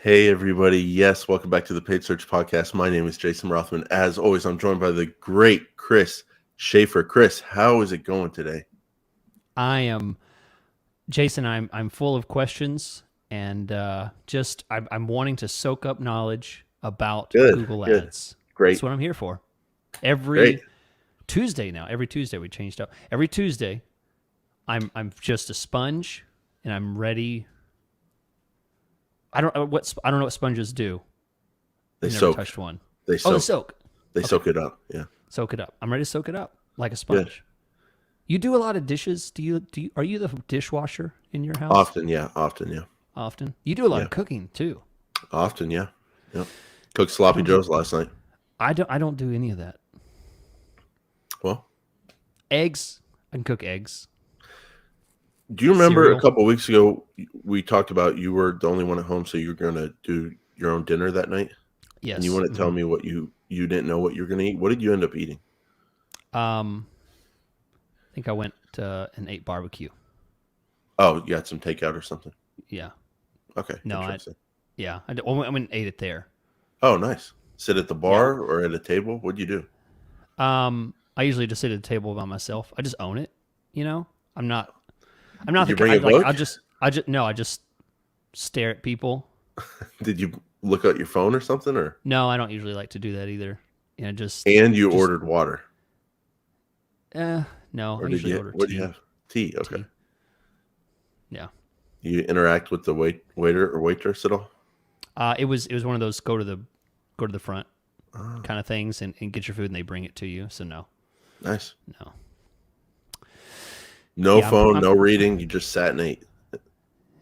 Hey, everybody. Yes, welcome back to the Paid Search Podcast. My name is Jason Rothman. As always, I'm joined by the great Chris Schaefer. Chris, how is it going today? I am Jason. I'm full of questions and I'm wanting to soak up knowledge about Good, Google good. Ads. That's Great, what I'm here for. great. Every Tuesday now. Every Tuesday we changed up. Every Tuesday, I'm just a sponge and I'm ready. I don't know what sponges do. They I've never soak. touched one. They Oh, the soak. soak. They Okay, soak it up. Yeah, soak it up. I'm ready to soak it up like a good. sponge. You do a lot of dishes. Do you are you the dishwasher in your house Often, yeah. Often, yeah. often? You do a lot Yeah. of cooking too. Often, yeah. Yep. Cooked I sloppy don't do joes last night. I don't do any of that. Well, Eggs, I can cook eggs. do you remember a Cereal. couple weeks ago we talked about you were the only one at home, so you were going to do your own dinner that night? And you Yes. want to tell me what you didn't know what you were going to eat? What did you end up eating? Um, I think I went and ate barbecue. Oh, you got some takeout or something? Yeah. Okay, No, interesting. I went and ate it there. Oh, nice. Sit at the Yeah. bar or at a table? What'd you do? I usually just sit at the table by myself. I just own it. You know, I'm not. I'm Did not you the ki- bring I a like. book? I just stare at people. Did you look at your phone or something? Or No, I don't usually like to do that either. Just and you just ordered water, no. or I did usually you? order What do you tea. have? Tea. Okay. Tea. Yeah. You interact with the waiter or waitress at all? It was one of those go to the front Oh, kind of things and get your food and they bring it to you. So no, nice. no. No Yeah, phone, no reading. You just sat and ate.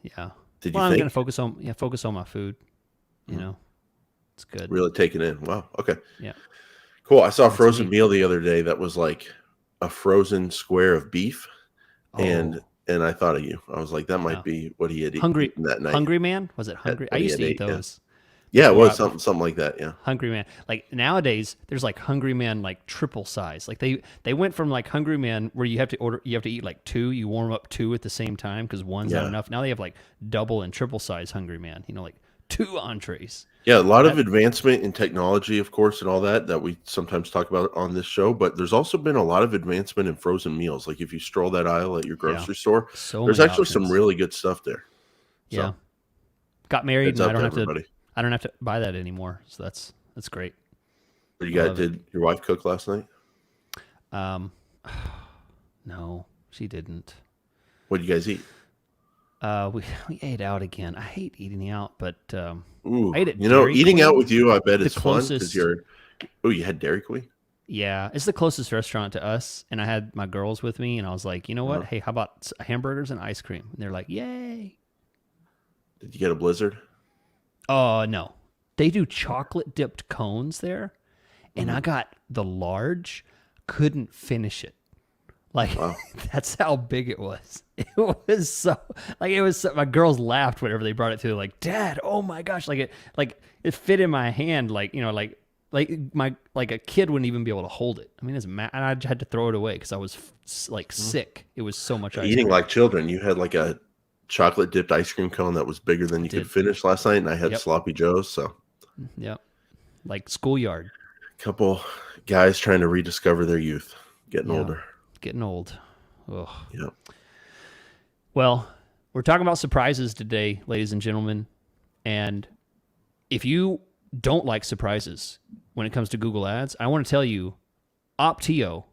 yeah. Did you Well, I'm gonna think? focus on my food. You Hmm, know, it's good. really take it in. Wow. Okay. Yeah. Cool. I saw a What's you frozen eat? meal the other day that was like a frozen square of beef, and Oh, and I thought of you. I was like, that might yeah. be what he had Hungry, eaten that night. Hungry Man. Was it Hungry? I What he used had to eat ate. Yeah. those Yeah, it was before. something like that. Yeah. Hungry Man. Like nowadays, there's like Hungry Man like triple size. Like they went from like Hungry Man where you have to eat like two. You warm up two at the same time because one's not Yeah. enough. Now they have like double and triple size Hungry Man. Like two entrees. Yeah, a lot of That advancement in technology, of course, and all that we sometimes talk about on this show, but there's also been a lot of advancement in frozen meals. Like if you stroll that aisle at your yeah. grocery store, So there's many actually some options. really good stuff there. Yeah. So, Got married heads and up to everybody. I don't have to buy that anymore. So that's great. What you I got? love it. Did your wife cook last night? Um no, she didn't. What did you guys eat? We ate out again. I hate eating out, but Ooh, I ate at Dairy eating out Queen. with you, I bet The is fun because closest you're. Oh, you had Dairy Queen? Yeah, it's the closest restaurant to us, and I had my girls with me, and I was like, you know what? Uh-huh. Hey, how about hamburgers and ice cream? And they're like, yay! Did you get a Blizzard? Oh no, they do chocolate dipped cones there, and I Hmm. got the large. Couldn't finish it. Like Wow. that's how big it was. It was so my girls laughed whenever they brought it to like, Dad, oh my gosh, it fit in my hand like a kid wouldn't even be able to hold it. I mean, and I had to throw it away because I was Mm. sick. It was so much ice Eating cream. like children. You had like a chocolate dipped ice cream cone that was bigger than I you could did. finish last night, and I had Yep. sloppy joes. So, Yep. Like schoolyard. couple guys trying to rediscover their youth, getting Yeah. older. Getting old. Ugh. Yeah. Well, we're talking about surprises today, ladies and gentlemen. And if you don't like surprises when it comes to Google Ads, I want to tell you Optio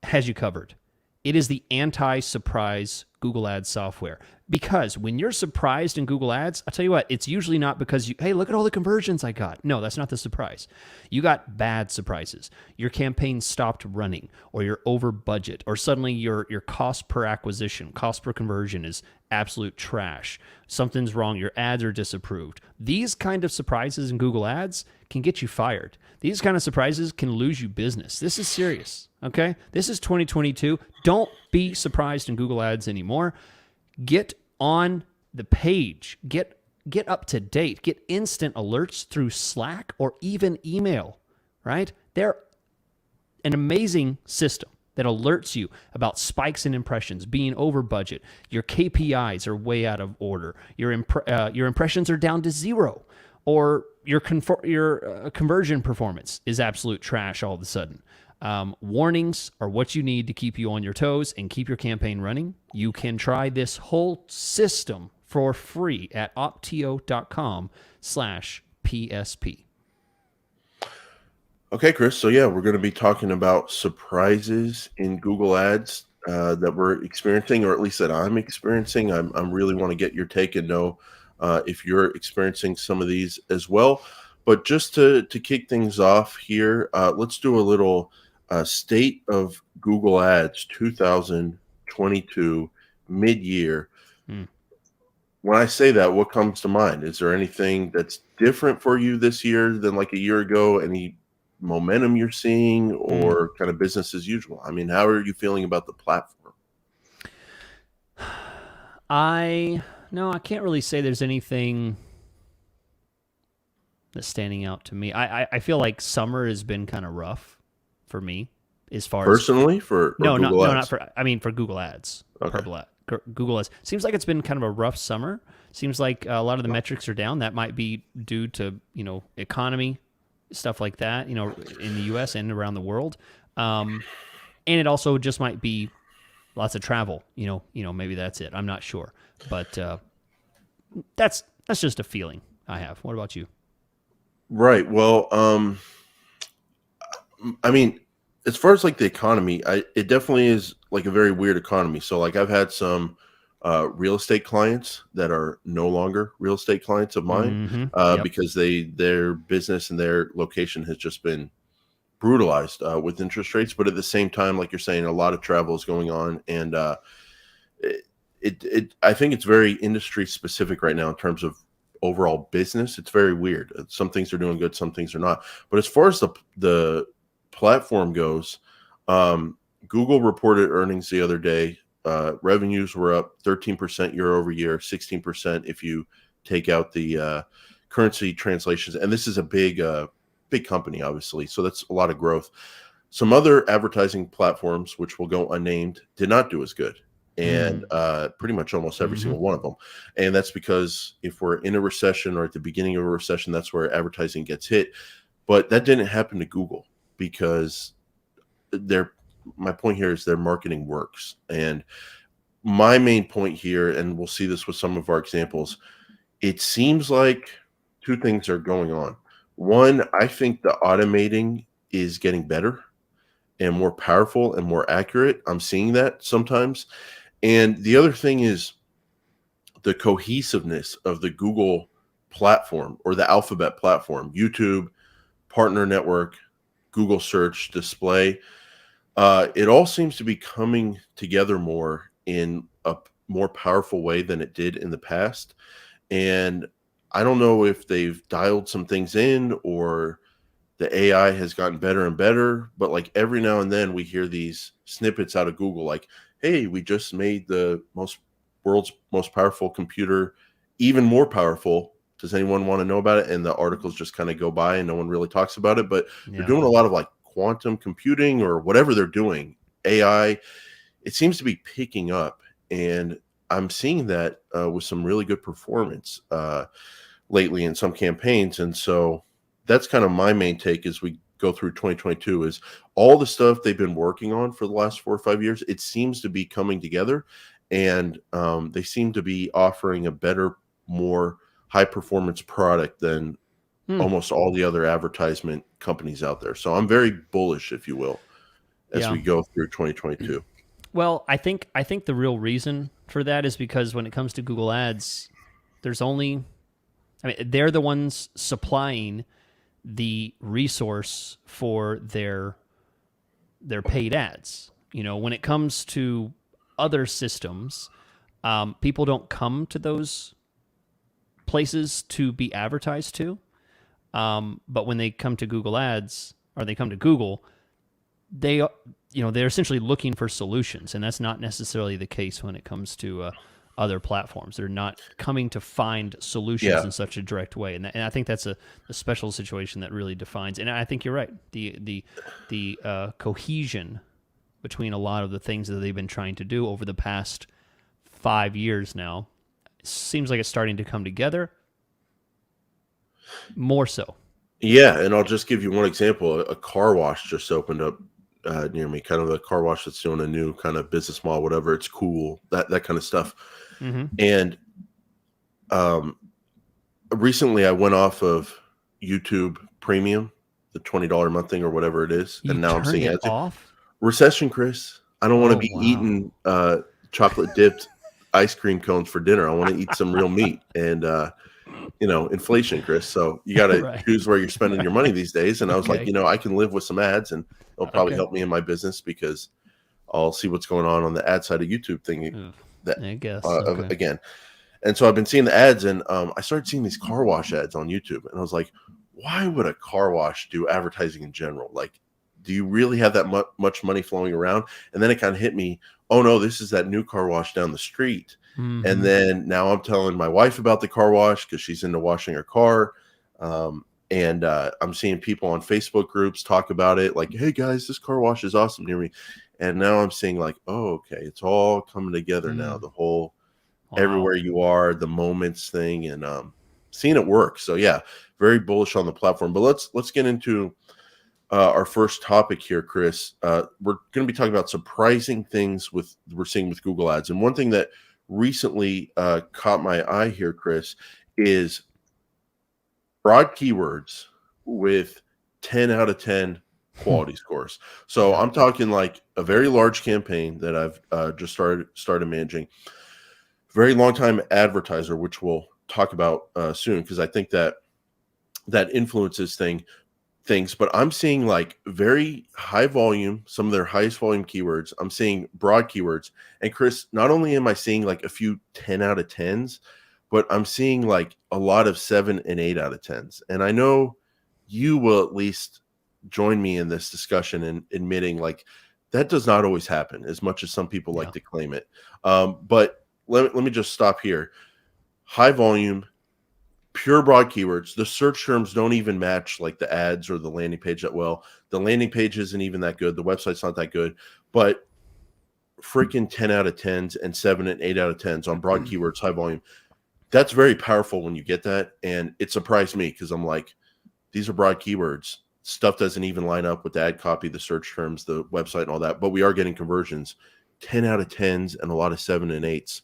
has you covered. It is the anti-surprise Google Ads software. Because when you're surprised in Google Ads, I'll tell you what, it's usually not because hey, look at all the conversions I got. No, that's not the surprise. You got bad surprises. Your campaign stopped running, or you're over budget, or suddenly your cost per acquisition, cost per conversion is absolute trash. Something's wrong. Your ads are disapproved. These kind of surprises in Google Ads can get you fired. These kind of surprises can lose you business. This is serious, okay? This is 2022. Don't be surprised in Google Ads anymore. Get on the page. Get up to date. Get instant alerts through Slack or even email, right? They're an amazing system. that alerts you about spikes in impressions, being over budget. Your KPIs are way out of order. Your impressions are down to zero, or your conversion performance is absolute trash all of a sudden. Warnings are what you need to keep you on your toes and keep your campaign running. You can try this whole system for free at optio.com/PSP. Okay, Chris. So yeah, we're going to be talking about surprises in Google Ads that we're experiencing, or at least that I'm experiencing. I'm really want to get your take and know if you're experiencing some of these as well. But just to kick things off here, let's do a little state of Google Ads 2022 mid-year. When I say that, what comes to mind? Is there anything that's different for you this year than like a year ago? Any momentum you're seeing, or kind of business as usual? I mean, how are you feeling about the platform? I can't really say there's anything that's standing out to me. I feel like summer has been kind of rough for me as far Personally, for Google Ads? not for. I mean, for Google Ads. Okay. Google Ads. Seems like it's been kind of a rough summer. Seems like a lot of the metrics are down. That might be due to economy, stuff like that. In the U.S. and around the world, and it also just might be lots of travel. Maybe that's it. I'm not sure, but that's just a feeling I have. What about you? Right. Well, I mean, as far as like the economy, it definitely is like a very weird economy. So like I've had some real estate clients that are no longer real estate clients of mine because their business and their location has just been brutalized with interest rates. But at the same time, like you're saying, a lot of travel is going on, and I think it's very industry specific right now in terms of overall business. It's very weird. Some things are doing good, some things are not. But as far as the platform goes, Google reported earnings the other day. Revenues were up 13% year over year, 16% if you take out the currency translations. And this is a big company, obviously, so that's a lot of growth. Some other advertising platforms, which will go unnamed, did not do as good. And pretty much almost every single one of them. And that's because if we're in a recession or at the beginning of a recession, that's where advertising gets hit. But that didn't happen to Google because my point here is their marketing works. And my main point here, and we'll see this with some of our examples, it seems like two things are going on. One, I think the automating is getting better and more powerful and more accurate. I'm seeing that sometimes. And the other thing is the cohesiveness of the Google platform or the Alphabet platform, YouTube, Partner Network, Google Search, Display. It all seems to be coming together more in a more powerful way than it did in the past. And I don't know if they've dialed some things in or the AI has gotten better and better, but like every now and then we hear these snippets out of Google, like, hey, we just made the world's most powerful computer even more powerful. Does anyone want to know about it? And the articles just kind of go by and no one really talks about it, but they're doing a lot of like quantum computing or whatever they're doing. AI, it seems to be picking up, and I'm seeing that with some really good performance lately in some campaigns. And so that's kind of my main take as we go through 2022 is all the stuff they've been working on for the last 4 or 5 years. It seems to be coming together, and they seem to be offering a better, more high performance product than almost all the other advertisement companies out there. So I'm very bullish, if you will, as we go through 2022. Well, I think the real reason for that is because when it comes to Google Ads, they're the ones supplying the resource for their paid ads. When it comes to other systems, people don't come to those places to be advertised to. But when they come to Google Ads or they come to Google, they're essentially looking for solutions, and that's not necessarily the case when it comes to other platforms. They're not coming to find solutions in such a direct way, and I think that's a special situation that really defines. And I think you're right. The cohesion between a lot of the things that they've been trying to do over the past 5 years now. It seems like it's starting to come together more so. Yeah, and I'll just give you one example. A car wash just opened up near me, kind of a car wash that's doing a new kind of business model, whatever. It's cool, that kind of stuff. Mm-hmm. And recently I went off of YouTube Premium, the $20 a month thing or whatever it is, You and now I'm turned seeing it ads. off? Recession, Chris. I don't want to Oh, be wow. eating chocolate dipped ice cream cones for dinner. I want to eat some real meat and inflation, Chris. So you got to Right. choose where you're spending your money these days. And I was like, Okay. I can live with some ads, and it'll probably Okay. help me in my business because I'll see what's going on the ad side of YouTube thing. Ugh, That I guess. Okay. again, and so I've been seeing the ads, and I started seeing these car wash ads on YouTube, and I was like, why would a car wash do advertising in general? Like, do you really have that much money flowing around? And then it kind of hit me, oh no, this is that new car wash down the street. Mm-hmm. And then now I'm telling my wife about the car wash because she's into washing her car. And I'm seeing people on Facebook groups talk about it, like, hey guys, this car wash is awesome near me. And now I'm seeing like, oh, okay, it's all coming together now. The whole everywhere you are, the moments thing, and seeing it work. So yeah, very bullish on the platform. But let's get into our first topic here, Chris. We're going to be talking about surprising things we're seeing with Google Ads. And one thing that recently caught my eye here, Chris, is broad keywords with 10 out of 10 quality scores. So Yeah. I'm talking like a very large campaign that I've just started managing. Very long time advertiser, which we'll talk about soon, because I think that influences things. But I'm seeing like very high volume, some of their highest volume keywords. I'm seeing broad keywords. And Chris, not only am I seeing like a few 10 out of 10s, but I'm seeing like a lot of 7 and 8 out of 10s. And I know you will at least join me in this discussion in admitting like that does not always happen as much as some people like to claim it. But let me just stop here. High volume, pure broad keywords. The search terms don't even match like the ads or the landing page that well. The landing page isn't even that good. The website's not that good, but freaking 10 out of 10s and 7 and 8 out of 10s on broad keywords, high volume. That's very powerful when you get that. And it surprised me because I'm like, these are broad keywords. Stuff doesn't even line up with the ad copy, the search terms, the website and all that, but we are getting conversions, 10 out of 10s and a lot of 7 and 8s.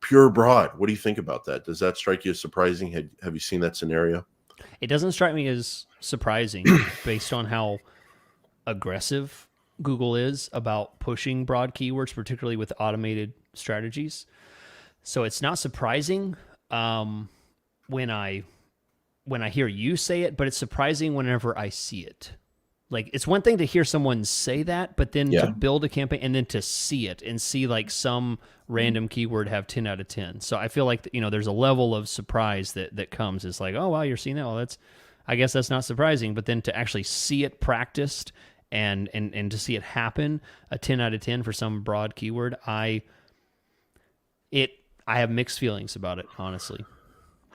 Pure broad. What do you think about that? Does that strike you as surprising? Have you seen that scenario? It doesn't strike me as surprising based on how aggressive Google is about pushing broad keywords, particularly with automated strategies. So it's not surprising when I hear you say it, but it's surprising whenever I see it. Like, it's one thing to hear someone say that, but then to build a campaign and then to see it and see like some random keyword have 10 out of 10. So I feel like, there's a level of surprise that comes. It's like, oh, wow, you're seeing that. Well, I guess that's not surprising. But then to actually see it practiced and to see it happen, a 10 out of 10 for some broad keyword, I have mixed feelings about it, honestly.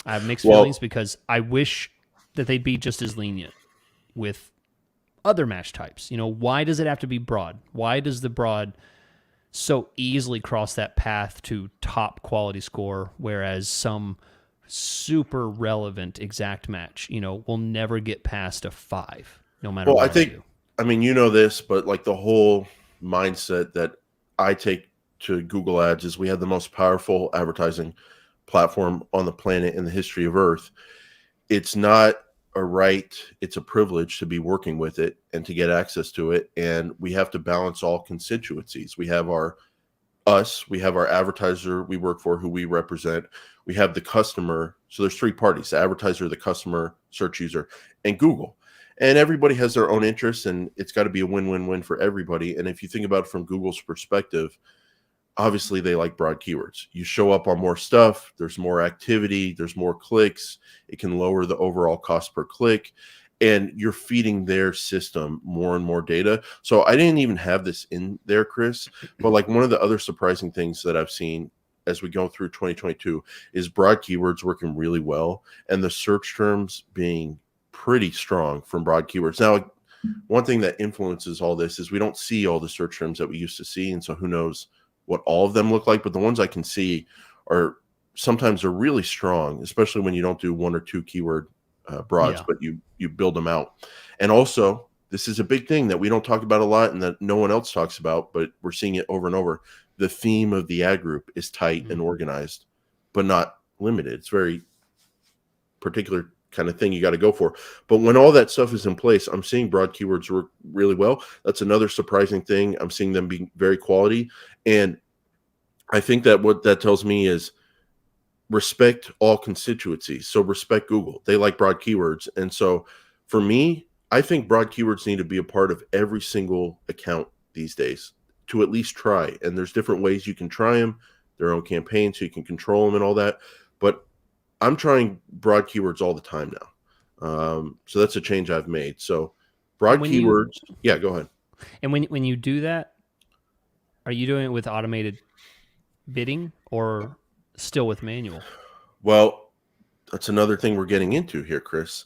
I have mixed feelings because I wish that they'd be just as lenient with other match types. Why does it have to be broad? Why does the broad so easily cross that path to top quality score, whereas some super relevant exact match, will never get past a 5, no matter what I do. I mean, this, but like the whole mindset that I take to Google Ads is we have the most powerful advertising platform on the planet in the history of Earth. It's not a right, it's a privilege to be working with it and to get access to it. And we have to balance all constituencies. We have we have our advertiser we work for, who we represent. We have the customer. So there's 3 parties: the advertiser, the customer, search user, and Google. And everybody has their own interests, and it's got to be a win-win-win for everybody. And if you think about it from Google's perspective, obviously they like broad keywords. You show up on more stuff, there's more activity, there's more clicks. It can lower the overall cost per click, and you're feeding their system more and more data. So I didn't even have this in there, Chris, but like one of the other surprising things that I've seen as we go through 2022 is broad keywords working really well and the search terms being pretty strong from broad keywords. Now, one thing that influences all this is we don't see all the search terms that we used to see. And so who knows what all of them look like, but the ones I can see are sometimes they're really strong, especially when you don't do one or two keyword broads, Yeah. but you build them out. And also, this is a big thing that we don't talk about a lot and that no one else talks about, but we're seeing it over and over. The theme of the ad group is tight and organized, but not limited. It's very particular kind of thing you got to go for. But when all that stuff is in place, I'm seeing broad keywords work really well. That's another surprising thing. I'm seeing them being very quality. And I think that what that tells me is respect all constituencies. So respect Google. They like broad keywords. And so for me, I think broad keywords need to be a part of every single account these days to at least try. And there's different ways you can try them, their own campaign, so you can control them and all that. But I'm trying broad keywords all the time now. So that's a change I've made. So broad keywords. Yeah, go ahead. And when you do that, are you doing it with automated bidding or still with manual? Well, that's another thing we're getting into here, Chris.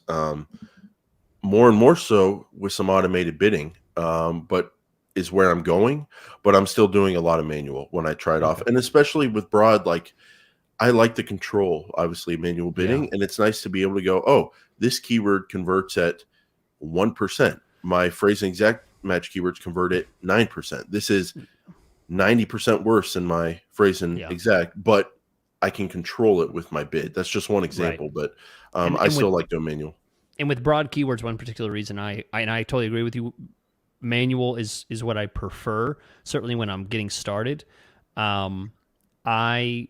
More and more so with some automated bidding, but is where I'm going. But I'm still doing a lot of manual when I try it off. And especially with broad, like I like the control, obviously, manual bidding. And it's nice to be able to go, oh, this keyword converts at 1%. My phrase and exact match keywords convert at 9%. This is 90% worse than my phrase and exact, but I can control it with my bid. That's just one example, but I still like doing manual. And with broad keywords, one particular reason I totally agree with you. Manual is what I prefer, certainly when I'm getting started. I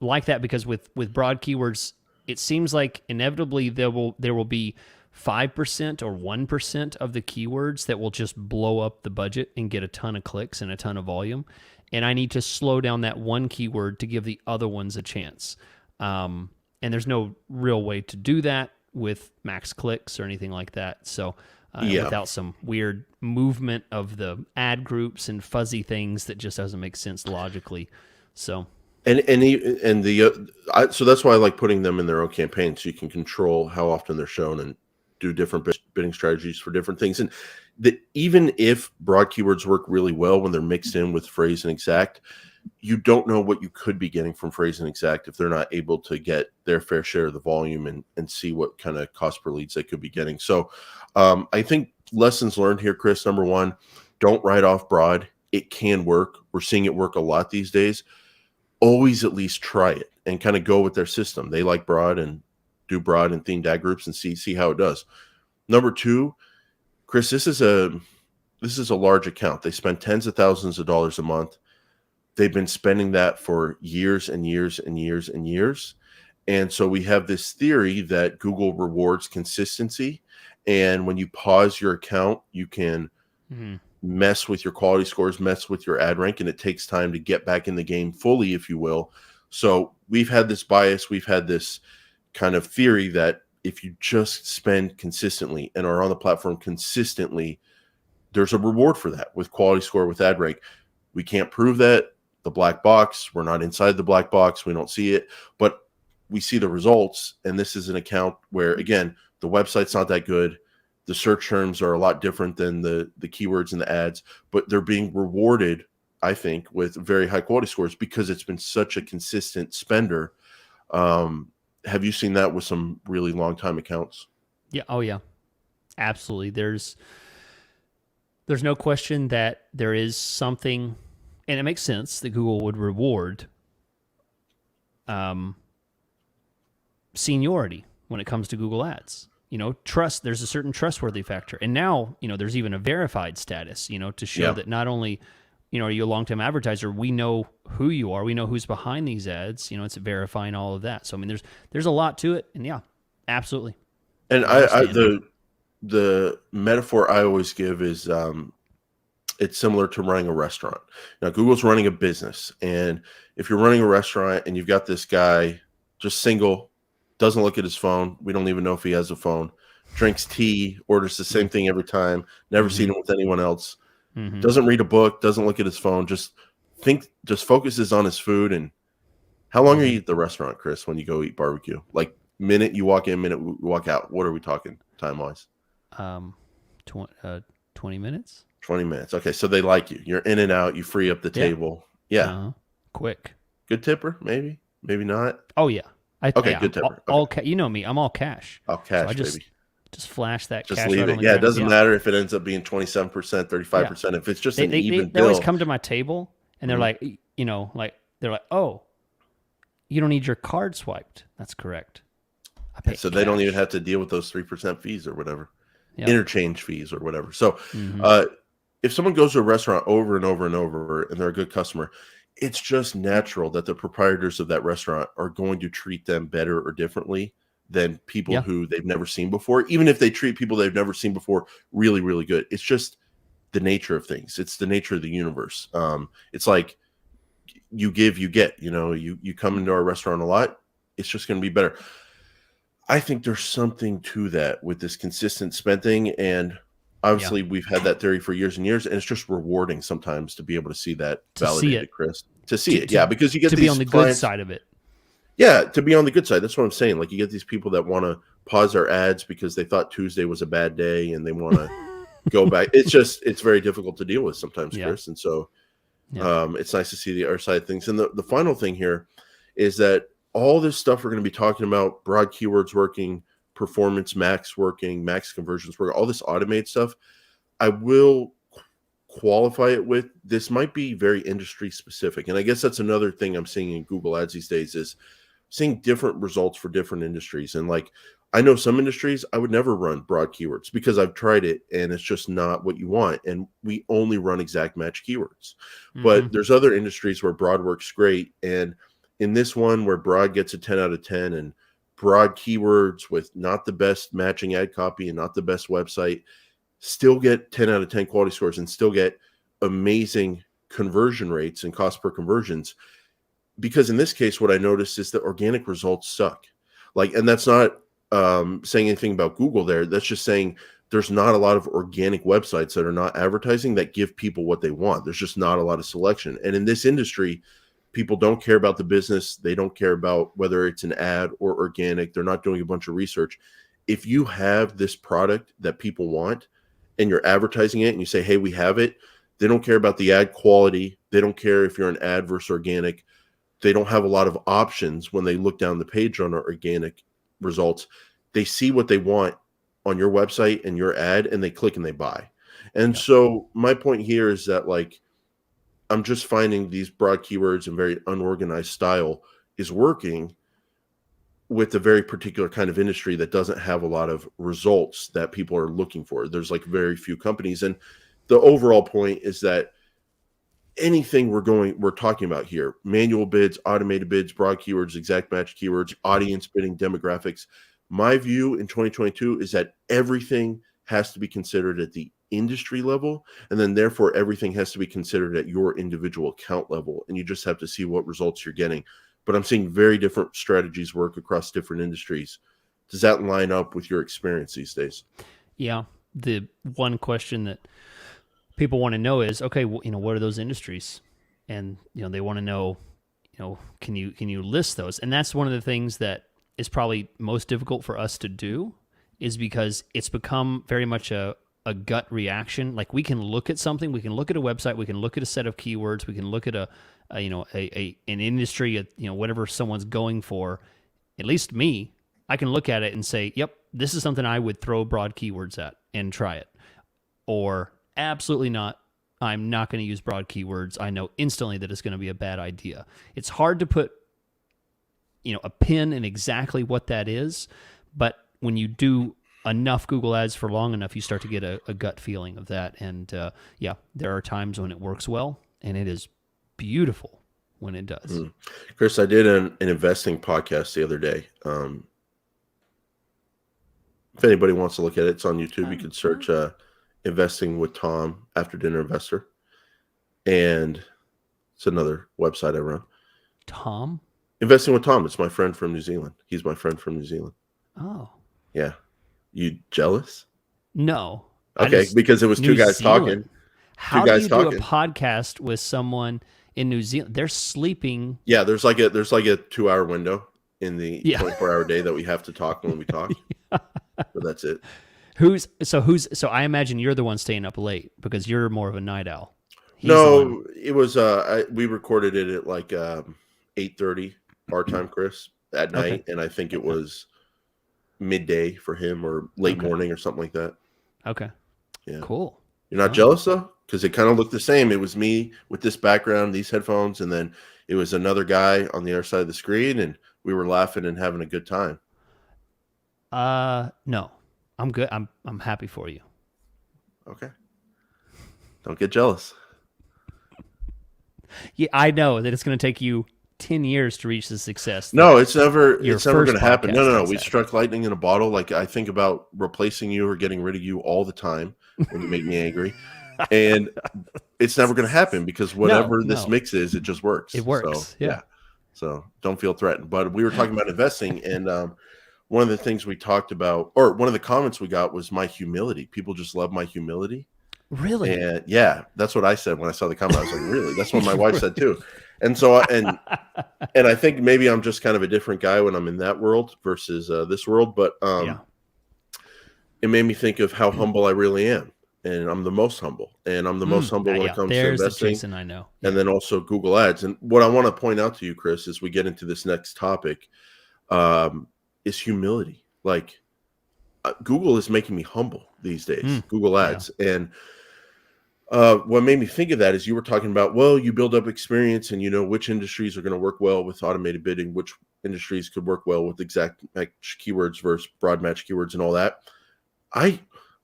like that because with broad keywords, it seems like inevitably there will be 5% or 1% of the keywords that will just blow up the budget and get a ton of clicks and a ton of volume. And I need to slow down that one keyword to give the other ones a chance. And there's no real way to do that with max clicks or anything like that. So without some weird movement of the ad groups and fuzzy things that just doesn't make sense logically. So so that's why I like putting them in their own campaign, so you can control how often they're shown and do different bidding strategies for different things. And even if broad keywords work really well when they're mixed in with phrase and exact, you don't know what you could be getting from phrase and exact if they're not able to get their fair share of the volume and see what kind of cost per leads they could be getting. So I think lessons learned here, Chris, number one, don't write off broad. It can work. We're seeing it work a lot these days. Always at least try it and kind of go with their system. They like broad and do broad and themed ad groups and see how it does. Number two, Chris, this is a large account. They spend tens of thousands of dollars a month. They've been spending that for years and years and years and years. And so we have this theory that Google rewards consistency. And when you pause your account, you can mess with your quality scores, mess with your ad rank, and it takes time to get back in the game fully, if you will. So we've had this bias. We've had this kind of theory that if you just spend consistently and are on the platform consistently, there's a reward for that with quality score, with ad rank. We can't prove that. The black box, we're not inside the black box. We don't see it, but we see the results. And this is an account where, again, the website's not that good. The search terms are a lot different than the keywords and the ads, but they're being rewarded, I think, with very high quality scores because it's been such a consistent spender. Have you seen that with some really long time accounts? Yeah. Oh yeah, absolutely. There's no question that there is something, and it makes sense that Google would reward seniority when it comes to Google Ads. Trust, there's a certain trustworthy factor. And now, there's even a verified status, to show that not only, are you a long-term advertiser, we know who you are, we know who's behind these ads, it's verifying all of that. So, I mean, there's a lot to it. And yeah, absolutely. And the metaphor I always give is it's similar to running a restaurant. Now, Google's running a business. And if you're running a restaurant and you've got this guy just single, doesn't look at his phone, we don't even know if he has a phone, drinks tea, orders the same thing every time, never seen him with anyone else, doesn't read a book, doesn't look at his phone, just focuses on his food. And how long are you at the restaurant, Chris, when you go eat barbecue? Like minute you walk in, minute you walk out. What are we talking time-wise? 20 minutes. 20 minutes. Okay, so they like you. You're in and out. You free up the Yeah. table. Yeah. Quick. Good tipper, maybe. Maybe not. Oh yeah. Okay, Yeah, good tipper. all you know me. I'm all cash. All So I cash, baby. just flash that Just cash leave right it. on the Yeah, it ground. doesn't Yeah. matter if it ends up being 27%, 35%. If it's just an even They always bill. come to my table and they're like, they're like, oh, you don't need your card swiped. That's correct. I pay So they don't even cash. have to deal with those 3% fees or whatever. Yep. Interchange fees or whatever. So if someone goes to a restaurant over and over and over and they're a good customer, it's just natural that the proprietors of that restaurant are going to treat them better or differently than people who they've never seen before, even if they treat people they've never seen before really, really good. It's just the nature of things. It's the nature of the universe. It's like you give, you get. You come into our restaurant a lot, it's just going to be better. I think there's something to that with this consistent spending, and obviously we've had that theory for years and years, and it's just rewarding sometimes to be able to see that validated, Chris. To see it, because you get to these be on the clients, good side of it. Yeah, to be on the good side. That's what I'm saying. Like you get these people that want to pause their ads because they thought Tuesday was a bad day and they want to go back. It's very difficult to deal with sometimes, Chris. And so it's nice to see the other side of things. And the final thing here is that all this stuff we're going to be talking about, broad keywords working, performance max working, max conversions working, all this automated stuff, I will qualify it with this might be very industry specific. And I guess that's another thing I'm seeing in Google Ads these days is seeing different results for different industries. And like, I know some industries I would never run broad keywords because I've tried it and it's just not what you want. And we only run exact match keywords. But there's other industries where broad works great. And in this one where broad gets a 10 out of 10 and broad keywords with not the best matching ad copy and not the best website still get 10 out of 10 quality scores and still get amazing conversion rates and cost per conversions. Because in this case, what I noticed is that organic results suck. And that's not saying anything about Google there. That's just saying there's not a lot of organic websites that are not advertising that give people what they want. There's just not a lot of selection. And in this industry, people don't care about the business. They don't care about whether it's an ad or organic. They're not doing a bunch of research. If you have this product that people want and you're advertising it and you say, hey, we have it, they don't care about the ad quality. They don't care if you're an ad versus organic. They don't have a lot of options when they look down the page on our organic results. They see what they want on your website and your ad, and they click and they buy. And so my point here is that I'm just finding these broad keywords and very unorganized style is working with a very particular kind of industry that doesn't have a lot of results that people are looking for. There's very few companies. And the overall point is that anything we're talking about here, manual bids, automated bids, broad keywords, exact match keywords, audience bidding, demographics, my view in 2022 is that everything has to be considered at the industry level. And then therefore everything has to be considered at your individual account level. And you just have to see what results you're getting. But I'm seeing very different strategies work across different industries. Does that line up with your experience these days? Yeah. The one question that people want to know is, okay, what are those industries? And, they want to know, can you list those? And that's one of the things that is probably most difficult for us to do is because it's become very much a gut reaction. Like we can look at something, we can look at a website, we can look at a set of keywords, we can look at an industry, whatever someone's going for. At least me, I can look at it and say, yep, this is something I would throw broad keywords at and try it. Or absolutely not. I'm not going to use broad keywords. I know instantly that it's going to be a bad idea. It's hard to put, a pin in exactly what that is, but when you do enough Google Ads for long enough, you start to get a gut feeling of that. And there are times when it works well, and it is beautiful when it does. Chris, I did an investing podcast the other day. If anybody wants to look at it, it's on YouTube. You can search Investing with Tom, After Dinner Investor. And it's another website I run. Tom? Investing with Tom. It's my friend from New Zealand. He's my friend from New Zealand. Oh. Yeah. You jealous? No. Okay, because it was two guys talking. How do you do a podcast with someone in New Zealand? They're sleeping. Yeah, there's like a 2-hour window in the 24-hour day that we have to talk when we talk. But that's it. So I imagine you're the one staying up late because you're more of a night owl. He's the one. No, it was we recorded it at like 8:30 our time, Chris, at Okay. night, and I think it was midday for him or late Okay. morning or something like that. Okay. Yeah. Cool. You're not Oh. jealous though? Because it kind of looked the same. It was me with this background, these headphones, and then it was another guy on the other side of the screen, and we were laughing and having a good time. No. I'm good. I'm happy for you. Okay. Don't get jealous. Yeah, I know that it's going to take you 10 years to reach the success. No, it's never your it's never first going to happen. No, podcast no, no. has We had. struck lightning in a bottle. Like I think about replacing you or getting rid of you all the time when you make me angry. And it's never going to happen because whatever this No. mix is, it just works. It works. So, Yeah. So don't feel threatened. But we were talking about investing, and one of the things we talked about, or one of the comments we got, was my humility. People just love my humility. Really? And yeah, that's what I said when I saw the comment. I was like, really? That's what my wife said too. And so, and I think maybe I'm just kind of a different guy when I'm in that world versus this world. But Yeah. it made me think of how humble I really am. And I'm the most humble. And I'm the most humble when it comes to There's investing. the Jason I know. And then also Google Ads. And what I want to point out to you, Chris, as we get into this next topic, is humility. Like Google is making me humble these days, Google Ads. Yeah. And what made me think of that is you were talking about, well, you build up experience and you know which industries are going to work well with automated bidding, which industries could work well with exact match keywords versus broad match keywords and all that.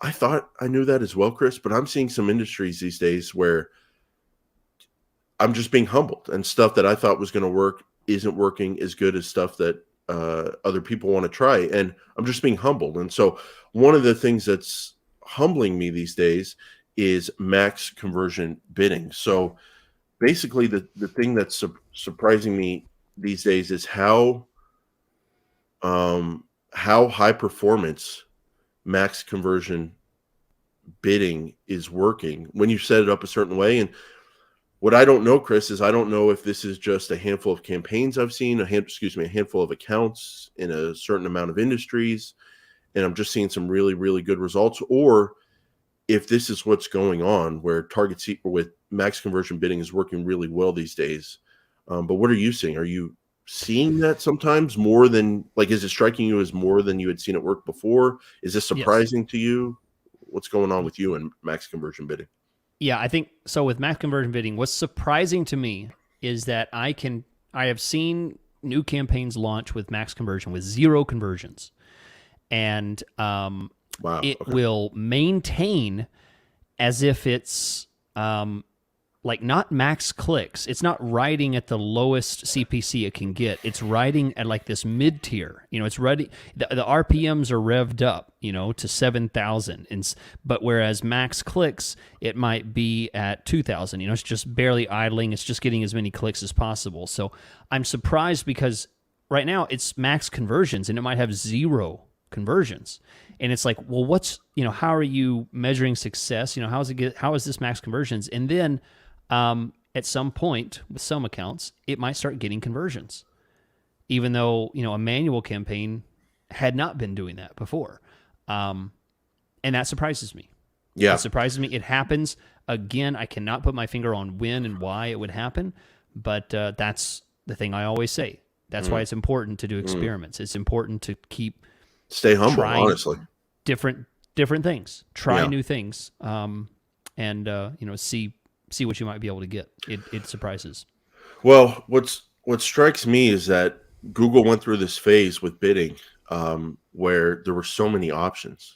I thought I knew that as well, Chris, but I'm seeing some industries these days where I'm just being humbled and stuff that I thought was going to work isn't working as good as stuff that other people want to try. And I'm just being humbled. And so one of the things that's humbling me these days is max conversion bidding. So basically the thing that's surprising me these days is how high performance max conversion bidding is working when you set it up a certain way. And what I don't know, Chris, is I don't know if this is just a handful of campaigns I've seen, a handful of accounts in a certain amount of industries, and I'm just seeing some really, really good results, or if this is what's going on where with max conversion bidding is working really well these days. But what are you seeing? Are you seeing that sometimes more than, like, is it striking you as more than you had seen it work before? Is this surprising to you? What's going on with you and max conversion bidding? Yeah, I think so. With max conversion bidding, what's surprising to me is that I have seen new campaigns launch with max conversion with 0 conversions, and it will maintain as if it's like not max clicks. It's not riding at the lowest CPC it can get. It's riding at like this mid tier. You know, it's ready. The RPMs are revved up, you know, to 7,000. But whereas max clicks, it might be at 2,000. You know, it's just barely idling. It's just getting as many clicks as possible. So I'm surprised because right now it's max conversions and it might have 0 conversions. And it's like, well, how are you measuring success? You know, how is this max conversions? And then at some point with some accounts, it might start getting conversions, even though, you know, a manual campaign had not been doing that before. And that surprises me. Yeah. It surprises me. It happens again. I cannot put my finger on when and why it would happen, but that's the thing I always say. That's why it's important to do experiments. It's important to stay humble, honestly. Different things. Try new things, and you know, see what you might be able to get. It surprises. Well, what strikes me is that Google went through this phase with bidding where there were so many options.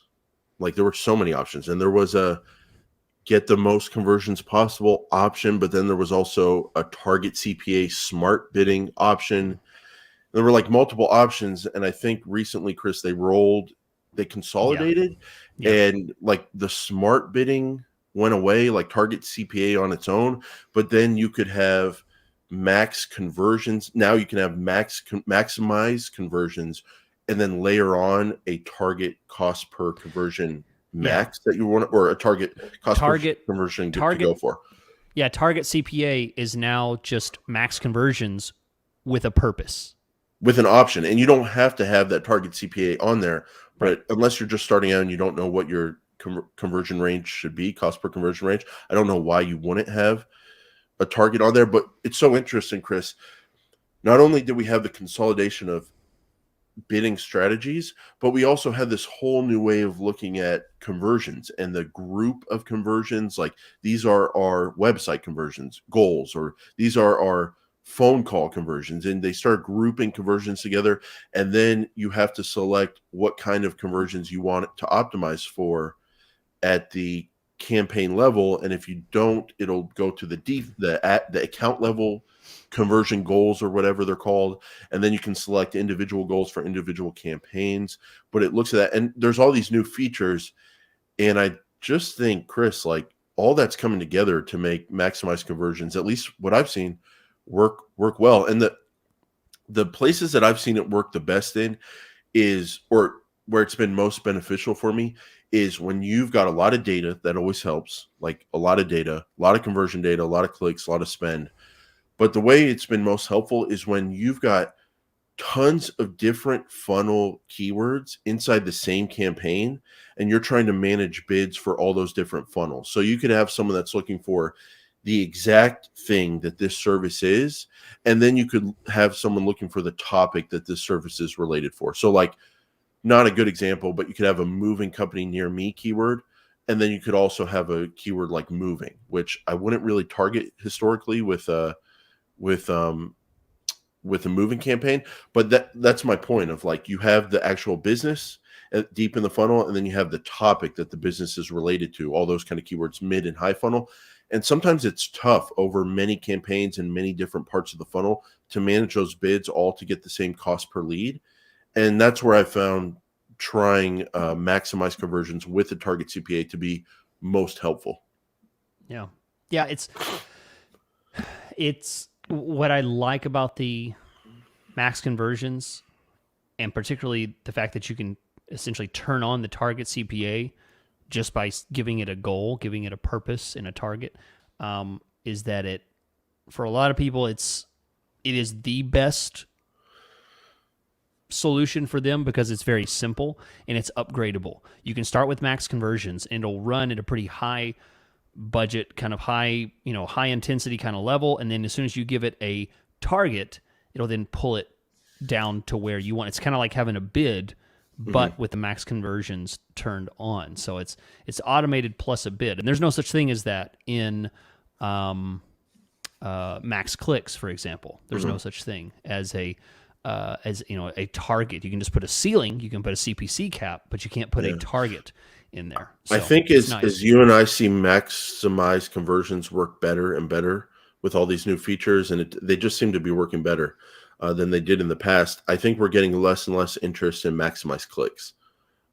Like there were so many options, and there was a get the most conversions possible option, but then there was also a target CPA smart bidding option. There were like multiple options, and I think recently, Chris, they consolidated, and like the smart bidding went away, like target CPA on its own, but then you could have max conversions. Now you can have maximize conversions and then layer on a target cost per conversion max that you want, or a target cost per conversion to go for. Yeah, target CPA is now just max conversions with a purpose. With an option, and you don't have to have that target CPA on there, Right. But unless you're just starting out and you don't know what your conversion range should be, cost per conversion range, I don't know why you wouldn't have a target on there. But it's so interesting, Chris. Not only did we have the consolidation of bidding strategies, but we also had this whole new way of looking at conversions and the group of conversions. Like, these are our website conversions goals, or these are our phone call conversions, and they start grouping conversions together. And then you have to select what kind of conversions you want to optimize for at the campaign level. And if you don't, it'll go to the account level conversion goals, or whatever they're called, and then you can select individual goals for individual campaigns. But it looks at that, and there's all these new features, and I just think, Chris, like, all that's coming together to make maximize conversions, at least what I've seen, work well. And the places that I've seen it work the best in is, or where it's been most beneficial for me, is when you've got a lot of data. That always helps, like a lot of data, a lot of conversion data, a lot of clicks, a lot of spend. But the way it's been most helpful is when you've got tons of different funnel keywords inside the same campaign, and you're trying to manage bids for all those different funnels. So you could have someone that's looking for the exact thing that this service is, and then you could have someone looking for the topic that this service is related for. So, like, not a good example, but you could have a moving company near me keyword, and then you could also have a keyword like moving, which I wouldn't really target historically with with a moving campaign. But that's my point of, like, you have the actual business deep in the funnel, and then you have the topic that the business is related to, all those kind of keywords mid and high funnel. And sometimes it's tough over many campaigns and many different parts of the funnel to manage those bids all to get the same cost per lead. And that's where I found trying maximize conversions with the target CPA to be most helpful. Yeah. Yeah. It's what I like about the max conversions, and particularly the fact that you can essentially turn on the target CPA just by giving it a goal, giving it a purpose and a target, is that for a lot of people, it is the best solution for them because it's very simple and it's upgradable. You can start with max conversions and it'll run at a pretty high budget, kind of high intensity kind of level. And then as soon as you give it a target, it'll then pull it down to where you want. It's kind of like having a bid, but with the max conversions turned on. So it's automated plus a bid. And there's no such thing as that in max clicks, for example. There's no such thing as a target. You can just put a ceiling, you can put a CPC cap, but you can't put a target in there. So I think as you and I see maximize conversions work better and better with all these new features, and they just seem to be working better than they did in the past. I think we're getting less and less interest in maximize clicks,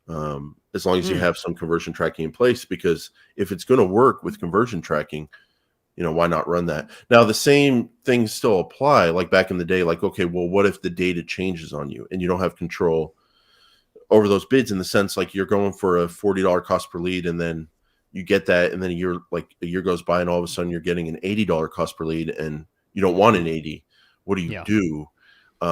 as long as you have some conversion tracking in place, because if it's going to work with conversion tracking, why not run that? Now, the same things still apply, like back in the day, like, okay, well, what if the data changes on you and you don't have control over those bids, in the sense, like, you're going for a $40 cost per lead, and then you get that, and then a year goes by, and all of a sudden you're getting an $80 cost per lead, and you don't want an 80. What do you do?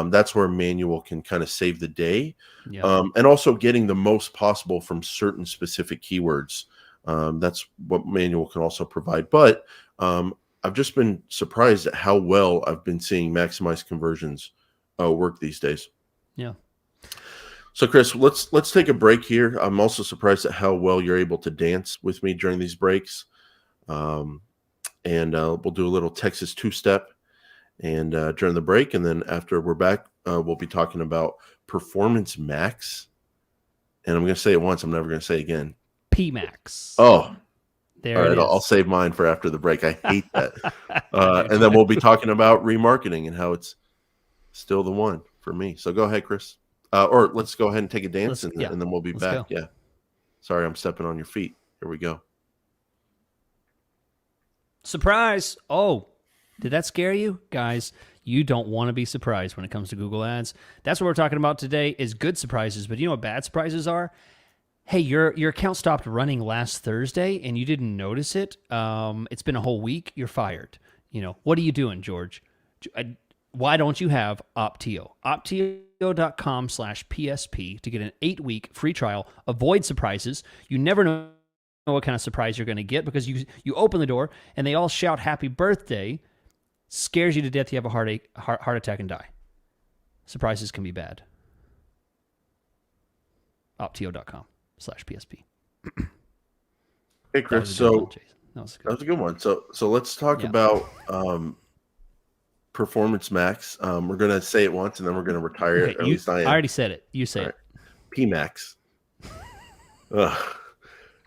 That's where manual can kind of save the day. And also getting the most possible from certain specific keywords. That's what manual can also provide. But I've just been surprised at how well I've been seeing maximize conversions work these days. Yeah. So, Chris, let's take a break here. I'm also surprised at how well you're able to dance with me during these breaks. And we'll do a little Texas two-step and during the break. And then after we're back, we'll be talking about Performance Max. And I'm going to say it once. I'm never going to say it again. PMax. Oh, there all right. it is. I'll save mine for after the break. I hate that. And then we'll be talking about remarketing and how it's still the one for me. So go ahead, Chris. Or let's go ahead and take a dance, and then we'll be back. Go. Yeah. Sorry, I'm stepping on your feet. Here we go. Surprise. Oh, did that scare you? Guys, you don't want to be surprised when it comes to Google Ads. That's what we're talking about today, is good surprises. But you know what bad surprises are? Hey, your account stopped running last Thursday and you didn't notice it. It's been a whole week. You're fired. What are you doing, George? why don't you have Optio? Optio.com/PSP to get an 8-week free trial. Avoid surprises. You never know what kind of surprise you're going to get because you open the door and they all shout happy birthday, scares you to death, you have a heart attack and die. Surprises can be bad. Optio.com/PSP. Hey, Chris. That was a good one. So let's talk about Performance Max. We're going to say it once and then we're going to retire it. Okay, I already said it. You say it. PMax.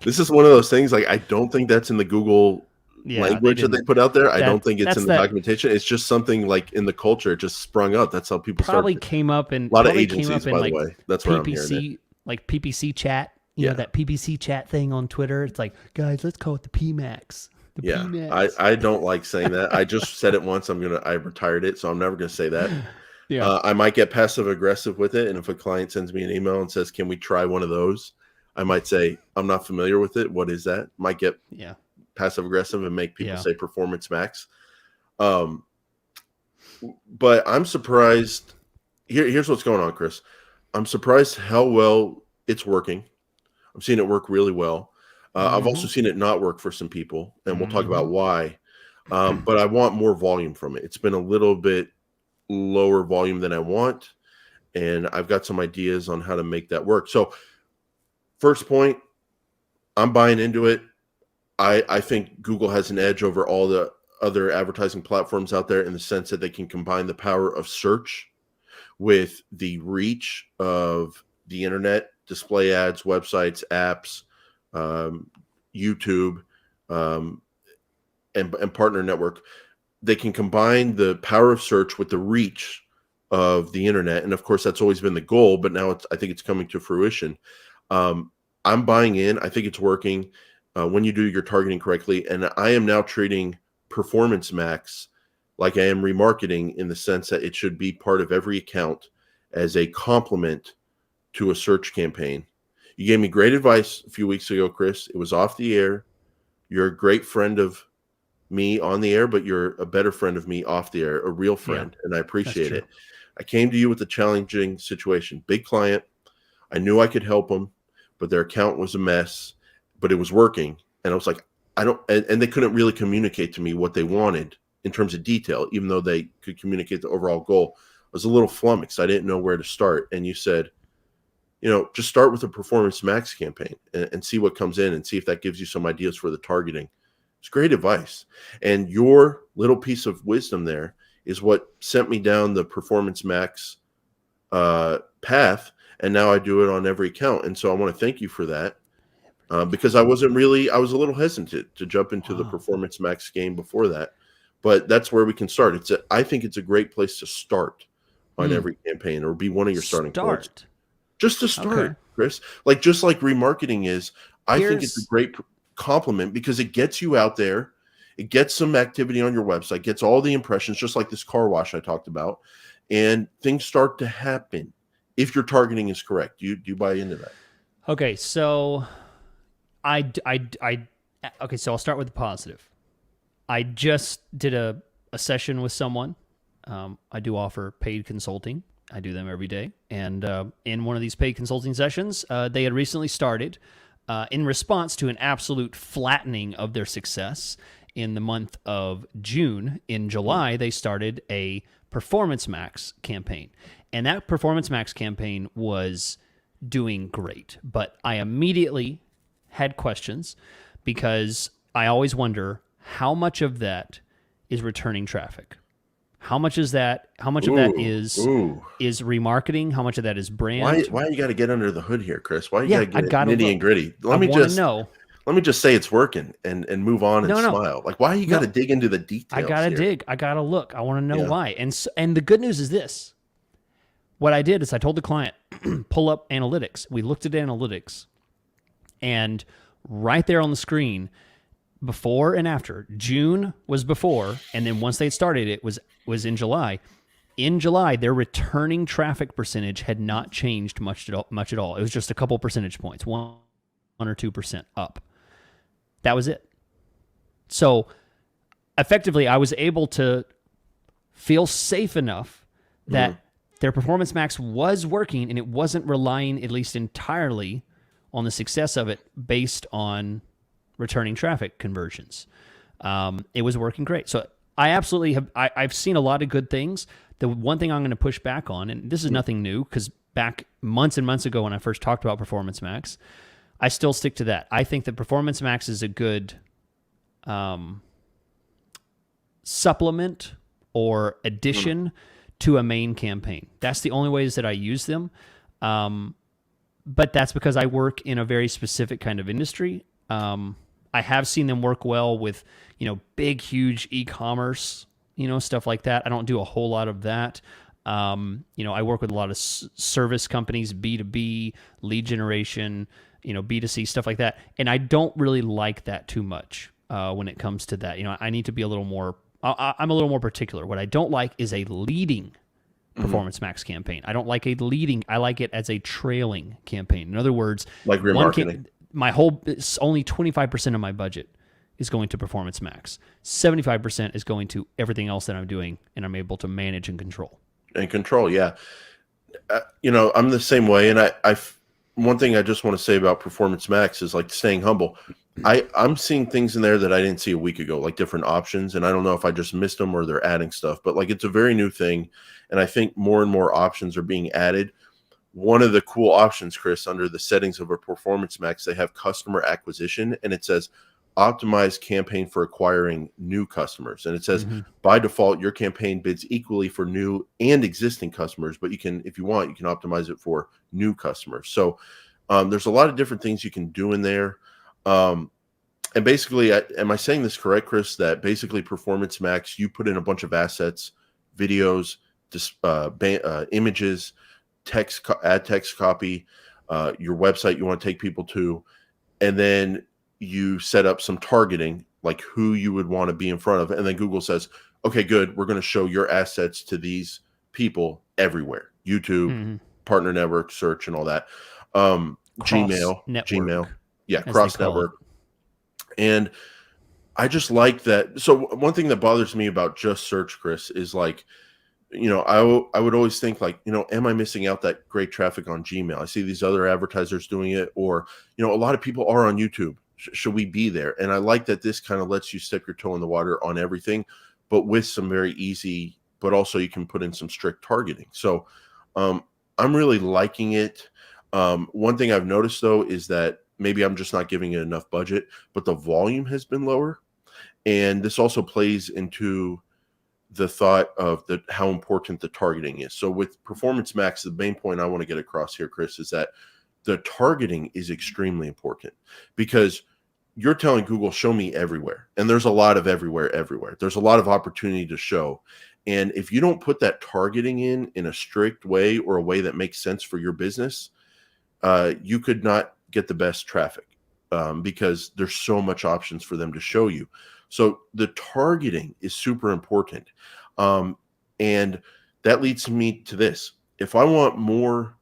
This is one of those things, like, I don't think that's in the Google language that they put out there. I don't think it's in the documentation. It's just something like in the culture. It just sprung up. That's how people came up in a lot of agencies, by the way. That's where I'm hearing it. Like PPC chat. You know, that PPC chat thing on Twitter. It's like, guys, let's call it the PMax. PMax. I don't like saying that. I just said it once. I retired it, so I'm never going to say that. Yeah. I might get passive aggressive with it, and if a client sends me an email and says, "Can we try one of those?" I might say, "I'm not familiar with it. What is that?" Might get passive aggressive and make people say Performance Max. But I'm surprised. Here's what's going on, Chris. I'm surprised how well it's working. I'm seeing it work really well. I've also seen it not work for some people, and we'll talk about why. But I want more volume from it. It's been a little bit lower volume than I want, and I've got some ideas on how to make that work. So first point, I'm buying into it. I think Google has an edge over all the other advertising platforms out there in the sense that they can combine the power of search with the reach of the internet, display ads, websites, apps, YouTube, and partner network. They can combine the power of search with the reach of the internet. And of course, that's always been the goal, but now I think it's coming to fruition. I'm buying in. I think it's working when you do your targeting correctly. And I am now treating Performance Max like I am remarketing, in the sense that it should be part of every account as a complement to a search campaign. You gave me great advice a few weeks ago, Chris. It was off the air. You're a great friend of me on the air, but you're a better friend of me off the air, a real friend, and I appreciate it. I came to you with a challenging situation. Big client. I knew I could help them, but their account was a mess, but it was working. And I was like, and they couldn't really communicate to me what they wanted in terms of detail, even though they could communicate the overall goal. I was a little flummoxed. I didn't know where to start. And you said, just start with a Performance Max campaign and see what comes in, and see if that gives you some ideas for the targeting. It's great advice. And your little piece of wisdom there is what sent me down the Performance Max path. And now I do it on every account. And so I want to thank you for that, because I was a little hesitant to jump into the Performance Max game before that. But that's where we can start. I think it's a great place to start on every campaign, or be one of your starting points. Just to start, Chris. Just like remarketing is, I think it's a great compliment, because it gets you out there. It gets some activity on your website, gets all the impressions, just like this car wash I talked about, and things start to happen if your targeting is correct. Do you buy into that? Okay, so so I'll start with the positive. I just did a session with someone. I do offer paid consulting. I do them every day. And in one of these paid consulting sessions, they had recently started, in response to an absolute flattening of their success in the month of June. In July, they started a Performance Max campaign. And that Performance Max campaign was doing great. But I immediately had questions, because I always wonder how much of that is returning traffic. How much is that? How much of that is remarketing? How much of that is brand? Why you got to get under the hood here, Chris? Why you got to get nitty and gritty? Let me just say it's working and move on and smile. Like, why you got to dig into the details? I got to dig. I got to look. I want to know why. And the good news is this. What I did is I told the client, pull up analytics. We looked at analytics, and right there on the screen, before and after. June was before, and then once they started, it was in July. In July, their returning traffic percentage had not changed much at all. It was just a couple percentage points, 1 or 2% up. That was it. So effectively, I was able to feel safe enough that their Performance Max was working and it wasn't relying at least entirely on the success of it based on returning traffic conversions. It was working great. So I absolutely have, I've seen a lot of good things. The one thing I'm going to push back on, and this is nothing new, because back months and months ago when I first talked about Performance Max, I still stick to that. I think that Performance Max is a good supplement or addition to a main campaign. That's the only ways that I use them. But that's because I work in a very specific kind of industry. I have seen them work well with, big, huge e-commerce, stuff like that. I don't do a whole lot of that. I work with a lot of service companies, B2B, lead generation, B2C, stuff like that. And I don't really like that too much when it comes to that. I need to be a little more, I'm a little more particular. What I don't like is a leading Performance Max campaign. I don't like a leading, I like it as a trailing campaign. In other words, like remarketing. It's only 25% of my budget is going to Performance Max. 75% is going to everything else that I'm doing, and I'm able to manage and control. Yeah. I'm the same way. And one thing I just want to say about Performance Max is like staying humble. I'm seeing things in there that I didn't see a week ago, like different options. And I don't know if I just missed them or they're adding stuff, but like it's a very new thing. And I think more and more options are being added. One of the cool options, Chris, under the settings of a Performance Max, they have customer acquisition, and it says optimize campaign for acquiring new customers. And it says by default, your campaign bids equally for new and existing customers, but you can, if you want, you can optimize it for new customers. So there's a lot of different things you can do in there. And basically, am I saying this correct, Chris, that basically Performance Max, you put in a bunch of assets, videos, images, add text copy, your website you want to take people to, and then you set up some targeting, like who you would want to be in front of. And then Google says, okay, good. We're going to show your assets to these people everywhere. YouTube, partner network, search, and all that. Gmail. Yeah. Cross network. And I just like that. So one thing that bothers me about just search, Chris, is like, I would always think like, am I missing out that great traffic on Gmail? I see these other advertisers doing it, or, a lot of people are on YouTube. Should we be there? And I like that this kind of lets you stick your toe in the water on everything, but with some very easy, but also you can put in some strict targeting. So I'm really liking it. One thing I've noticed though, is that maybe I'm just not giving it enough budget, but the volume has been lower. And this also plays into the thought of how important the targeting is. So with Performance Max, the main point I want to get across here, Chris, is that the targeting is extremely important, because you're telling Google, show me everywhere. And there's a lot of everywhere. There's a lot of opportunity to show. And if you don't put that targeting in a strict way, or a way that makes sense for your business, you could not get the best traffic because there's so much options for them to show you. So the targeting is super important. And that leads me to this. If I want more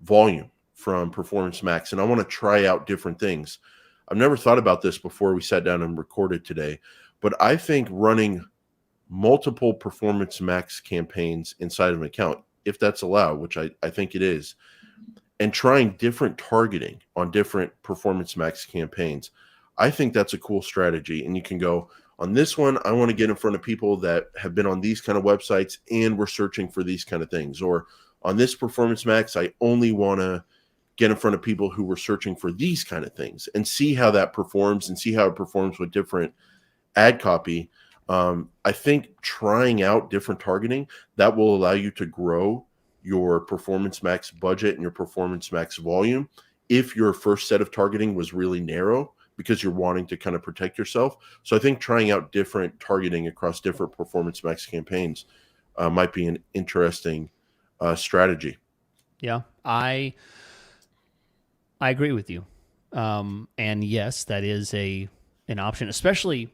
volume from Performance Max and I want to try out different things, I've never thought about this before we sat down and recorded today, but I think running multiple Performance Max campaigns inside of an account, if that's allowed, which I think it is, and trying different targeting on different Performance Max campaigns, I think that's a cool strategy. And you can go, on this one, I want to get in front of people that have been on these kind of websites and we're searching for these kind of things. Or on this Performance Max, I only want to get in front of people who were searching for these kind of things, and see how that performs, and see how it performs with different ad copy. I think trying out different targeting, that will allow you to grow your Performance Max budget and your Performance Max volume if your first set of targeting was really narrow, because you're wanting to kind of protect yourself. So I think trying out different targeting across different Performance Max campaigns might be an interesting strategy. Yeah, I agree with you. And yes, that is an option, especially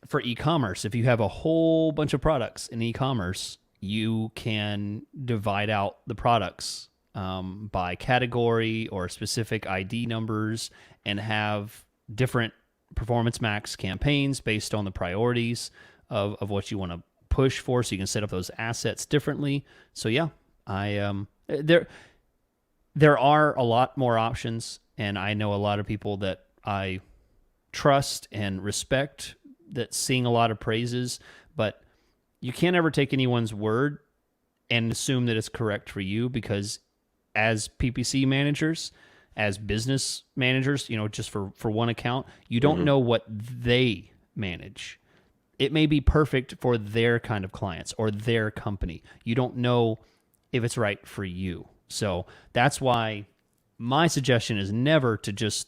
for e-commerce. If you have a whole bunch of products in e-commerce, you can divide out the products by category or specific ID numbers, and have different Performance Max campaigns based on the priorities of what you want to push for, so you can set up those assets differently. So yeah, there are a lot more options, and I know a lot of people that I trust and respect that sing a lot of praises, but you can't ever take anyone's word and assume that it's correct for you, because as PPC managers, as business managers, just for one account, you don't know what they manage. It may be perfect for their kind of clients or their company. You don't know if it's right for you. So that's why my suggestion is never to just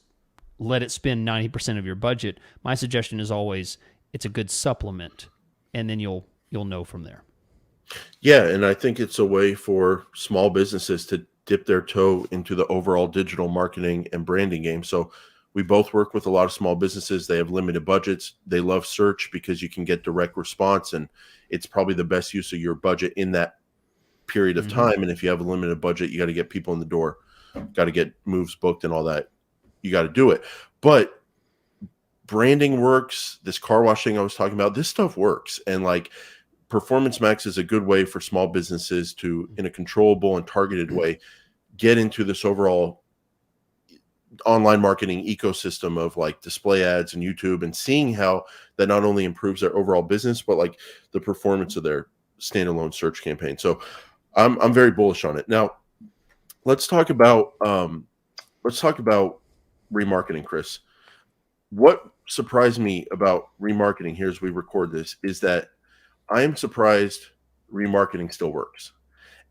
let it spend 90% of your budget. My suggestion is always it's a good supplement, and then you'll know from there. Yeah, and I think it's a way for small businesses to dip their toe into the overall digital marketing and branding game. So we both work with a lot of small businesses. They have limited budgets. They love search because you can get direct response, and it's probably the best use of your budget in that period of time. And if you have a limited budget, you got to get people in the door, got to get moves booked and all that. You got to do it. But branding works. This car wash thing I was talking about, this stuff works. And like, Performance Max is a good way for small businesses to, in a controllable and targeted way, get into this overall online marketing ecosystem of like display ads and YouTube, and seeing how that not only improves their overall business, but like the performance of their standalone search campaign. So I'm very bullish on it. Now let's talk about remarketing, Chris. What surprised me about remarketing here as we record this is that I am surprised remarketing still works.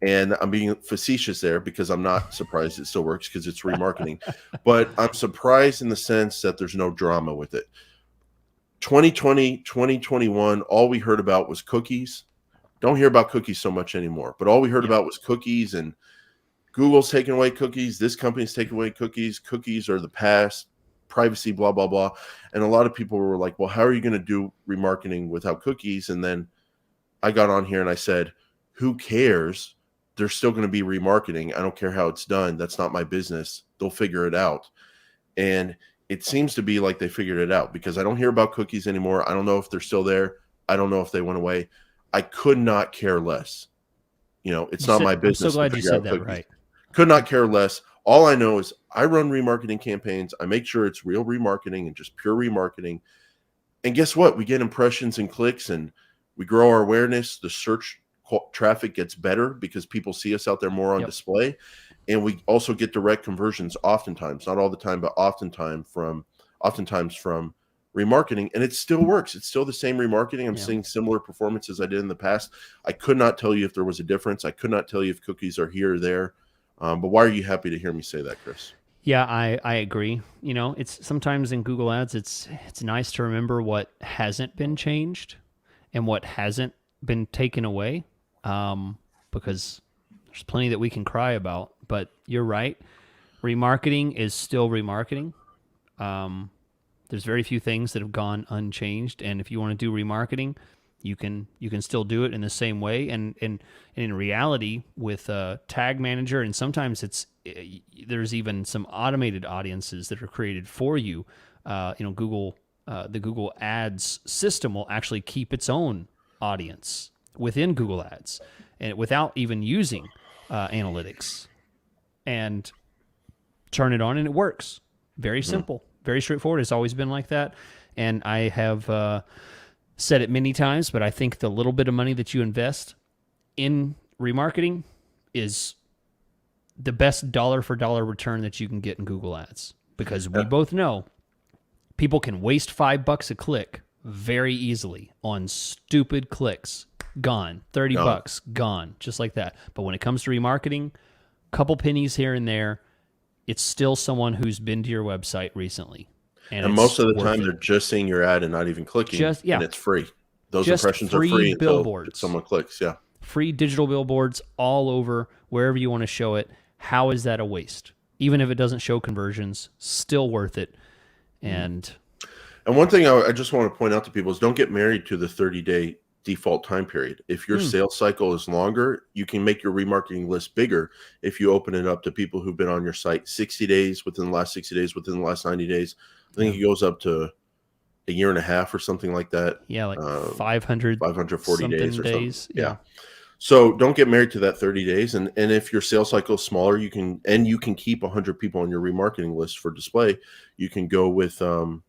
And I'm being facetious there because I'm not surprised it still works because it's remarketing. But I'm surprised in the sense that there's no drama with it. 2020, 2021, all we heard about was cookies. Don't hear about cookies so much anymore. But all we heard about was cookies, and Google's taking away cookies. This company's taking away cookies. Cookies are the past. Privacy, blah, blah, blah. And a lot of people were like, well, how are you going to do remarketing without cookies? And then I got on here and I said, who cares? There's still going to be remarketing. I don't care how it's done. That's not my business. They'll figure it out. And it seems to be like they figured it out, because I don't hear about cookies anymore. I don't know if they're still there. I don't know if they went away. I could not care less. It's not my business. I'm so glad you said that right. Could not care less. All I know is I run remarketing campaigns. I make sure it's real remarketing and just pure remarketing. And guess what? We get impressions and clicks, and we grow our awareness. The search traffic gets better because people see us out there more on display. And we also get direct conversions oftentimes, not all the time, but oftentimes from remarketing. And it still works. It's still the same remarketing. I'm seeing similar performance as I did in the past. I could not tell you if there was a difference. I could not tell you if cookies are here or there. But why are you happy to hear me say that, Chris? Yeah, I agree. It's sometimes in Google Ads, it's nice to remember what hasn't been changed and what hasn't been taken away, because there's plenty that we can cry about. But you're right. Remarketing is still remarketing. There's very few things that have gone unchanged. And if you want to do remarketing, you can still do it in the same way. And in reality, with Tag Manager, and sometimes there's even some automated audiences that are created for you. Google, the Google Ads system will actually keep its own audience within Google Ads, and without even using analytics, and turn it on, and it works. Very simple, very straightforward. It's always been like that. And I have said it many times, but I think the little bit of money that you invest in remarketing is the best dollar for dollar return that you can get in Google Ads, because we both know people can waste $5 a click very easily on stupid clicks. Gone. $30, gone. Just like that. But when it comes to remarketing, couple pennies here and there, it's still someone who's been to your website recently. And most of the time, they're just seeing your ad and not even clicking, and it's free. Those impressions are free until someone clicks. Yeah. Free digital billboards all over, wherever you want to show it. How is that a waste? Even if it doesn't show conversions, still worth it. And one thing I just want to point out to people is, don't get married to the 30-day default time period. If your sales cycle is longer, you can make your remarketing list bigger if you open it up to people who've been on your site 60 days, within the last 60 days, within the last 90 days. I think it goes up to a year and a half or something like that. Yeah, like 500 540 days something or something. days. Yeah. So don't get married to that 30 days. And if your sales cycle is smaller, you can keep 100 people on your remarketing list for display. You can go with a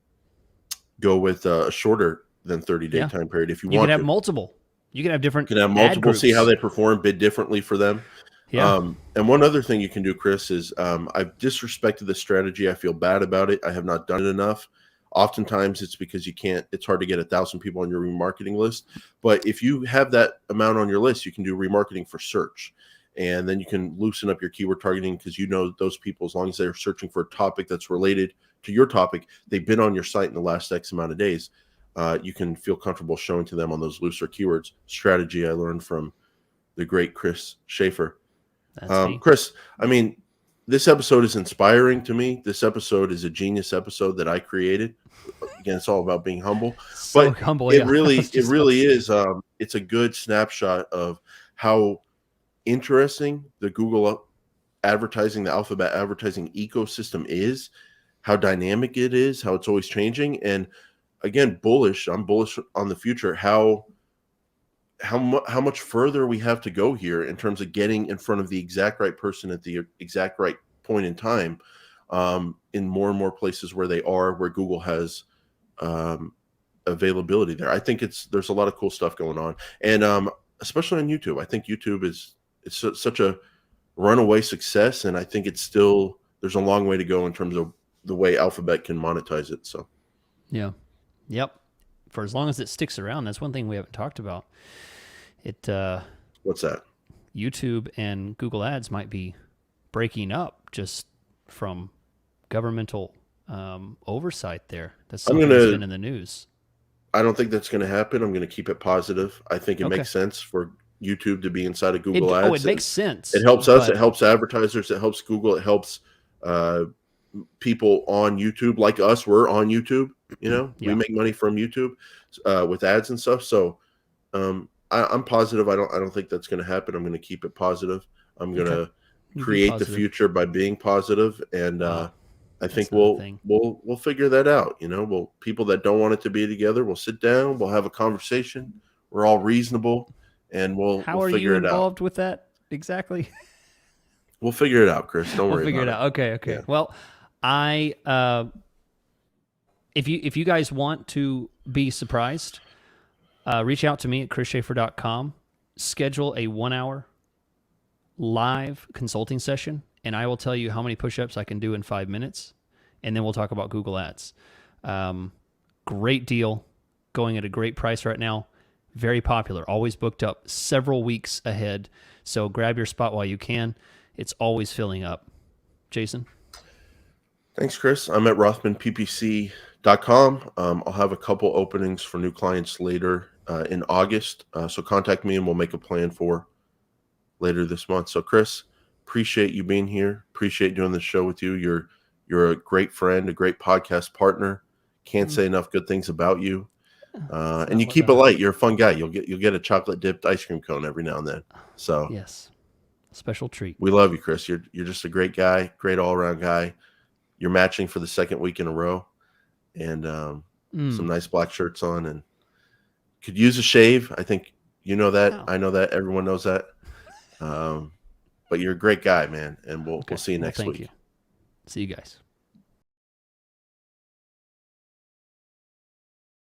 shorter than 30-day Yeah. time period if you You want can have to. multiple. You can have different You can have ad multiple, see how groups. they perform, bid differently for them. Yeah. And one other thing you can do, Chris, is I've disrespected this strategy. I feel bad about it. I have not done it enough. Oftentimes it's because it's hard to get 1,000 people on your remarketing list. But if you have that amount on your list, you can do remarketing for search. And then you can loosen up your keyword targeting because you know those people, as long as they're searching for a topic that's related to your topic, they've been on your site in the last X amount of days. You can feel comfortable showing to them on those looser keywords. Strategy I learned from the great Chris Schaefer. That's me. Chris, I mean, this episode is inspiring to me. This episode is a genius episode that I created. Again, it's all about being humble, So but humble. it Yeah. really is. It's a good snapshot of how interesting the Google advertising, the Alphabet advertising ecosystem is, how dynamic it is, how it's always changing, and again, bullish. I'm bullish on the future. How much further we have to go here in terms of getting in front of the exact right person at the exact right point in time, in more and more places where Google has availability there. I think there's a lot of cool stuff going on, and especially on YouTube. I think YouTube is such a runaway success, and I think there's a long way to go in terms of the way Alphabet can monetize it. So, Yeah. Yep. For as long as it sticks around, that's one thing we haven't talked about. what's that? YouTube and Google Ads might be breaking up just from governmental oversight there. That's something that's been in the news. I don't think that's going to happen. I'm going to keep it positive. I think it Okay. makes sense for YouTube to be inside of Google Ads. It makes sense. It helps us. It helps advertisers. It helps Google. It helps people on YouTube like us. We're on YouTube. Yeah. We make money from YouTube with ads and stuff. So I'm positive. I don't think that's going to happen. I'm going to keep it positive. I'm going to create the future by being positive, and I think we'll figure that out. People that don't want it to be together, we'll sit down, we'll have a conversation. We're all reasonable, and we'll figure it out. How are you involved with that exactly? We'll figure it out, Chris. Don't worry. We'll figure it out. Okay. Yeah. Well, if you guys want to be surprised, reach out to me at chrisschaefer.com. Schedule a 1-hour live consulting session, and I will tell you how many push-ups I can do in 5 minutes, and then we'll talk about Google Ads. Great deal, going at a great price right now. Very popular, always booked up several weeks ahead. So grab your spot while you can. It's always filling up. Jason? Thanks, Chris. I'm at rothmanppc.com. I'll have a couple openings for new clients later in August. So contact me and we'll make a plan for later this month. So Chris, appreciate you being here. Appreciate doing this show with you. You're a great friend, a great podcast partner. Can't say enough good things about you. And you keep it light. You're a fun guy. You'll get a chocolate dipped ice cream cone every now and then. So yes, special treat. We love you, Chris. You're just a great guy, great all around guy. You're matching for the second week in a row, and some nice black shirts on, and could use a shave. I think you know that. Wow. I know that. Everyone knows that. But you're a great guy, man, and we'll see you next week. Thank you. See you guys.